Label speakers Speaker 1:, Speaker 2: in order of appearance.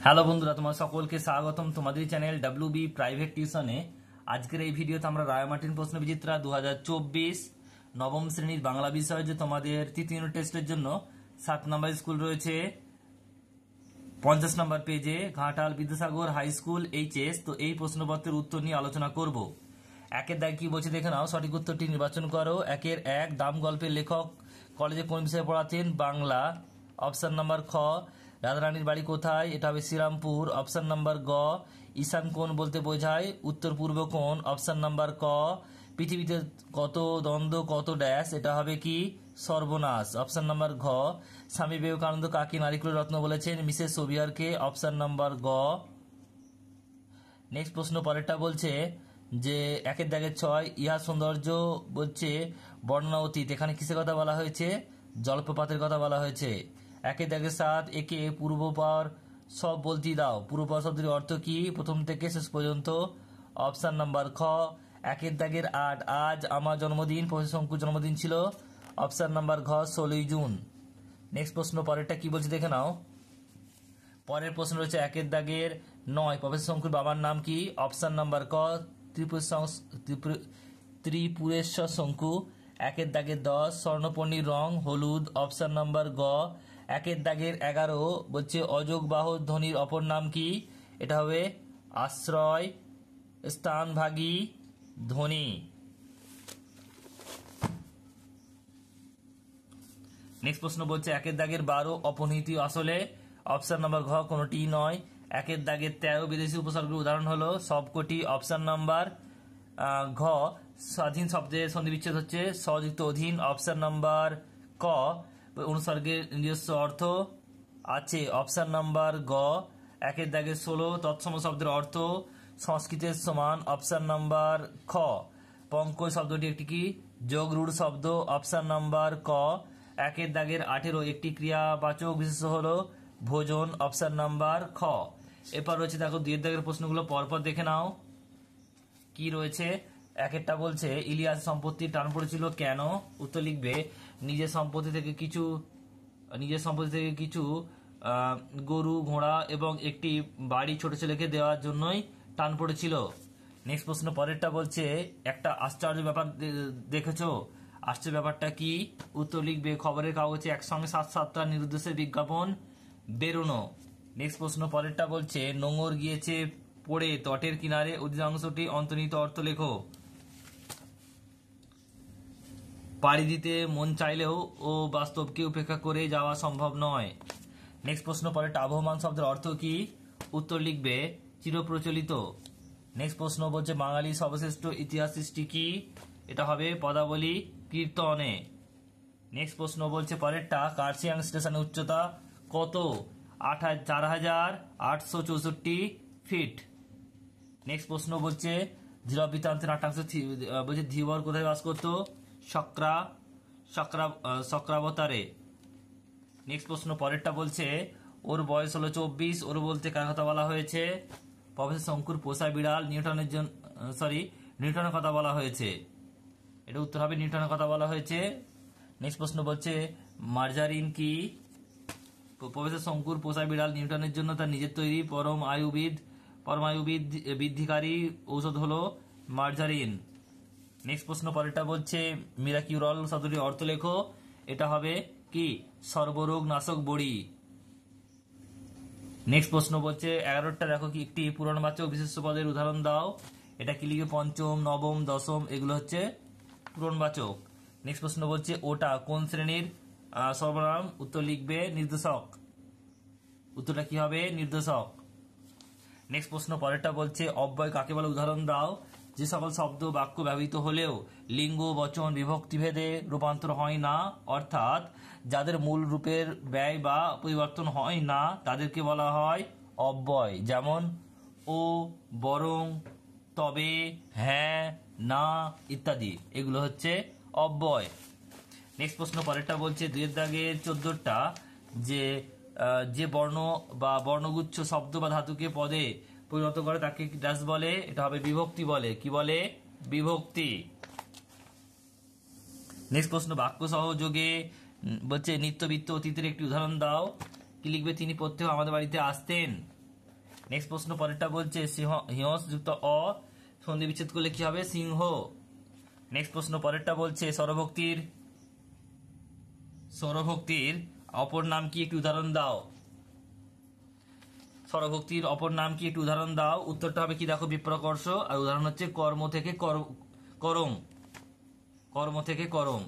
Speaker 1: Hello বন্ধুরা, তোমার সকলকে স্বাগতম তোমাদের চ্যানেল ডাব্লিউবি প্রাইভেট টিউশনে। আজকের এই ভিডিওতে আমরা রায়মার্টিন প্রশ্ন বিচিত্রা 2024 নবম শ্রেণীর বাংলা বিষয় যে তোমাদের তৃতীয় ইউনিট টেস্টের জন্য 7 নম্বর স্কুল রয়েছে 50 নম্বর পেজে, Ghatal Vidyasagar high school HS. তো এই প্রশ্নপত্রের উত্তর নিয়ে আলোচনা করব। একের দাগ কি বলছে দেখে নাও, সঠিক উত্তরটি নির্বাচন করো। একের এক, দাম গল্পের লেখক কলেজে কোন বিষয়ে পড়াতেন? বাংলা। অপশন নাম্বার খ, রাধারানীর বাড়ি কোথায়? এটা হবে শ্রীরামপুর। অপশন নাম্বার গ, ঈশান কোণ বলতে বোঝায়? উত্তর পূর্ব কোণ। অপশন নাম্বার ক, পৃথিবীতে কত দ্বন্দ্ব কত ড্যাশ? এটা হবে কি? সর্বনাশ। অপশন নাম্বার ঘ, স্বামী বিবেকানন্দ কাকে নারীকুলের রত্ন বলেছেন? মিসেস সোভিয়ারকে। অপশন নাম্বার গ। নেক্সট প্রশ্ন পরেরটা বলছে যে একের দাগের 6, ইহা সৌন্দর্য বলছে বর্ণনা অতীত, এখানে কিসের কথা বলা হয়েছে? জলপ্রপাতের কথা বলা হয়েছে। একের দাগের 7, একে পূর্বপার সব বলতে দাও, পূর্বপার শব্দের অর্থ কি? প্রথম থেকে শেষ পর্যন্ত। অপশন নাম্বার খ। একের দাগের 8, আজ আমার জন্মদিন, প্রফেসর শঙ্কুর জন্মদিন ছিল। অপশন নাম্বার ঘ, 16ই জুন। নেক্সট প্রশ্ন পরেরটা কি বলছে দেখে নাও। পরের প্রশ্ন রয়েছে একের দাগের 9, প্রফেসর শঙ্কুর বাবার নাম কি? অপশন নাম্বার ক, ত্রিপুরেশ্বর শঙ্কু। একের দাগের 10, স্বর্ণপর্ণীর রং হলুদ। অপশন নাম্বার গ। একের দাগের 11 বলছে অযোগবাহ ধ্বনির অপর নাম কি? এটা হবে আশ্রয় স্থানভাগী ধ্বনি। নেক্সট প্রশ্ন বলছে একের দাগের 12, অপনীতি আসলে? অপশন নাম্বার ঘ, কোনটি নয়। একের দাগের 13, বিদেশি উপসর্গের উদাহরণ হলো সবকটি। অপশন নাম্বার ঘ, স্বাধীন শব্দের সন্ধি বিচ্ছেদ হচ্ছে সযুক্ত অধীন। অপশন নাম্বার ক, অনুসর্গের নিজস্ব অর্থ আছে। অপশন নাম্বার গ। একের দাগের 16, তৎসম শব্দের অর্থ সংস্কৃতের সমান। অপশন নাম্বার খ। পঙ্কজ শব্দটি একটি কি? যোগরূঢ় শব্দ। অপশন নাম্বার ক। একের দাগের 18, একটি ক্রিয়াবাচক বিশেষ্য হলো ভোজন। অপশন নাম্বার খ। এরপর রয়েছে দেখো দুইয়ের দাগের প্রশ্নগুলো পরপর দেখে নাও কি রয়েছে। একেরটা বলছে ইলিয়াস সম্পত্তির টান পড়েছিল কেন? উত্তর লিখবে নিজের সম্পত্তি থেকে কিছু গরু ঘোড়া এবং একটি বাড়ি ছোট ছেলেকে দেওয়ার জন্যই টান পড়েছিল। নেক্সট প্রশ্ন পরেরটা বলছে একটা আশ্চর্য ব্যাপার দেখেছো, আশ্চর্য ব্যাপারটা কি? উত্তর লিখবে খবরের কাগজে একসঙ্গে 7-7টা নিরুদ্দেশ্যের বিজ্ঞাপন বেরোনো। নেক্সট প্রশ্ন পরেরটা বলছে নোঙর গিয়েছে পড়ে তটের কিনারে, অধিকাংশটি অন্তর্নিহিত অর্থ লেখো। পাড়ি দিতে মন চাইলেও ও বাস্তবকে উপেক্ষা করে যাওয়া সম্ভব নয়। নেক্সট প্রশ্ন পরেরটা আবহমান শব্দের অর্থ কি? উত্তর লিখবে চিরপ্রচলিত। নেক্সট প্রশ্ন বলছে বাঙালি সর্বশ্রেষ্ঠ ইতিহাস সৃষ্টি কি? এটা হবে পদাবলী কীর্তনে। নেক্সট প্রশ্ন বলছে পরেরটা কার্শিয়াং স্টেশনের উচ্চতা কত? 4864 ফিট। নেক্সট প্রশ্ন বলছে ধীরবৃত্তান্তের নাট্যাংশ বলছে ধীবর কোথায় বাস করতো? শক্রাবতারে। নেক্সট প্রশ্ন পরেরটা বলছে ওর বয়স হলো 24, ওর বলতে কার কথা বলা হয়েছে? প্রফেসর শঙ্কুর পোষা বিড়াল নিউটনের কথা বলা হয়েছে। এটা উত্তর হবে নিউটনের কথা বলা হয়েছে। নেক্সট প্রশ্ন বলছে মার্জারিন কি? প্রফেসর শঙ্কুর পোষা বিড়াল নিউটনের জন্য তার নিজের তৈরি পরমায়ু বৃদ্ধিকারী ঔষধ হলো মার্জারিন। নেক্সট প্রশ্ন পরেরটা বলছে মিরাকিউরল শব্দটির অর্থ লেখো। এটা হবে কি? সর্বরোগ নাশক বড়ি। নেক্সট প্রশ্ন বলছে 11টা দেখো কি একটি পূরণবাচক বিশেষ্য পদের উদাহরণ দাও। এটা কি লিখবে? পঞ্চম, নবম, দশম, এগুলো হচ্ছে পূরণবাচক। নেক্সট প্রশ্ন বলছে ওটা কোন শ্রেণীর সর্বনাম? উত্তর লিখবে নির্দেশক। উত্তরটা কি হবে? নির্দেশক। নেক্সট প্রশ্ন পরেরটা বলছে অব্যয় কাকে বলে উদাহরণ দাও। যে সকল শব্দ বাক্য ব্যবহৃত হলেও লিঙ্গ বচন বিভক্তিভেদে রূপান্তর হয় না, অর্থাৎ যাদের মূল রূপের ব্যয় বা পরিবর্তন হয় না, তাদেরকে বলা হয় অব্যয়। যেমন ও, বরং, তবে, হ্যাঁ, না ইত্যাদি, এগুলো হচ্ছে অব্যয়। নেক্সট প্রশ্ন পরেরটা বলছে দুইয়ের দাগের 14টা যে বর্ণ বা বর্ণগুচ্ছ শব্দ বা ধাতুকে পদে পরিণত করে তাকে ড্যাশ বলে? এটা হবে বিভক্তি বলে। কি বলে? বিভক্তি। নেক্সট প্রশ্ন বাক্য সহযোগে বলছে নিত্যবৃত্ত অতীতের একটি উদাহরণ দাও। কি লিখবে? তিনি প্রত্যহ আমাদের বাড়িতে আসতেন। নেক্সট প্রশ্ন পরেরটা বলছে হিংস যুক্ত অ সন্ধি বিচ্ছেদ করলে কি হবে? সিংহ। নেক্সট প্রশ্ন পরেরটা বলছে স্বরভক্তির অপর নাম কি? একটি উদাহরণ দাও। স্বরভক্তির অপর নাম কি? একটি উদাহরণ দাও। উত্তরটা হবে কি? দেখো, বিপ্রকর্ষ। আর উদাহরণ হচ্ছে কর্ম থেকে করম। কর্ম থেকে করম।